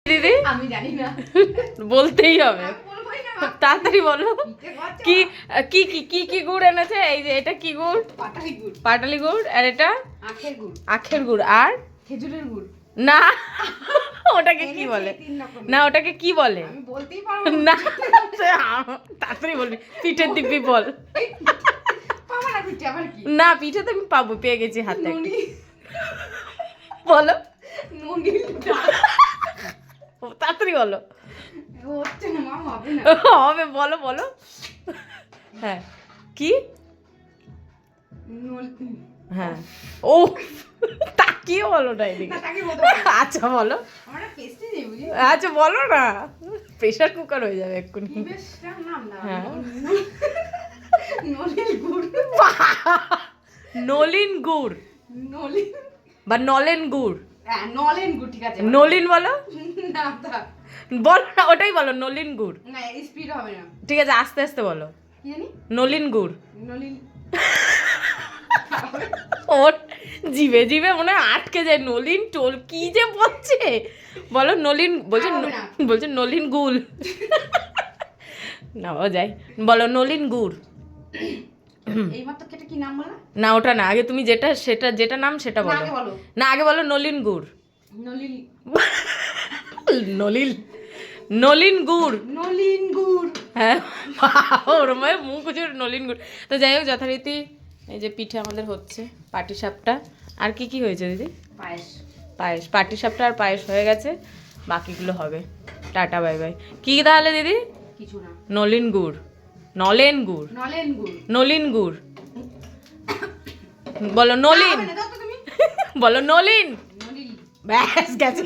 দিদি আমি জানি না, বলতেই হবে, আমি বলবোই না। তাড়াতাড়ি বলো। পিঠে খাওয়াচ্ছ? কি কি কি কি কি গুড় এনেছে? এই যে এটা কি গুড়? পাটালি গুড়, পাটালি গুড়। আর এটা আখের গুড়, আখের গুড়। আর খেজুরের গুড়। না, ওটাকে কি বলে? এনেছে 3 রকমের। না, ওটাকে কি বলে? আমি বলতেই পারবো না, তাড়াতাড়ি বলবি। পিঠের দিব্যি বল। পাবো না পিঠে, আবার কি? না, পিঠে তো আমি পাবো, পেয়ে গেছি হাতে। ননি, বলো, ননির ডাল। তাড়াতাড়ি বলো। হচ্ছে না মা, হবে না। হবে, বলো বলো। হ্যাঁ, কি? হ্যাঁ, ও তাকিয়ে বলো না এদিকে। না, তাকে বলতে পারবো না। আচ্ছা বলো। আমার না পেস্ট্রি নেই, বুঝলি? আচ্ছা বলো না, প্রেশার কুকার হয়ে যাবে এক্ষুনি। কি বেশটার নাম না? হ্যাঁ। নলিন গুড়। নলিন গুড় নলিন, বা নলেন গুড়। হ্যাঁ, নলেন গুড়, ঠিক আছে। নলিন বলো, না, তা বলো না, ওটাই বলো, নলিন গুড়। না, স্পিড হবে না। ঠিক আছে, আস্তে আস্তে বলো। কি জানি? নলিন গুড়। নলিন, ওর জিভে জিভে মনে হয় আটকে যায়। নলিন টোল কি যে বলছে, বলো নলিন। বলছে হবে না। বলছে নলিন গুড়। না ও যাই, বলো নলিন গুড়। এইমাত্র কেটে কি নাম বলা? না, ওটা না, আগে তুমি যেটা নাম সেটা না, বলো। আগে বলো। না, আগে বলো নলিন গুড়। নলিন, নলিন নলিন গুড়। নলিন গুড়। হ্যাঁ, ওর মধ্যে মুখ উজুর নলিন গুড়। তো যাই হোক, যথারীতি এই যে পিঠে আমাদের হচ্ছে, পাটিসাপটা। আর কি কি হয়েছে দিদি? পায়েস। পায়েস, পাটিসাপটা আর পায়েস হয়ে গেছে, বাকিগুলো হবে। Tata bye bye. কি তাহলে দিদি? কিছু না। নলিন গুড়, নলেন গুড়, নলেন গুড়। নলিন গুড়। বলো নলিন, হবে না, দাও তো তুমি। বলো নলিন। নলিন। ব্যাস গেছে।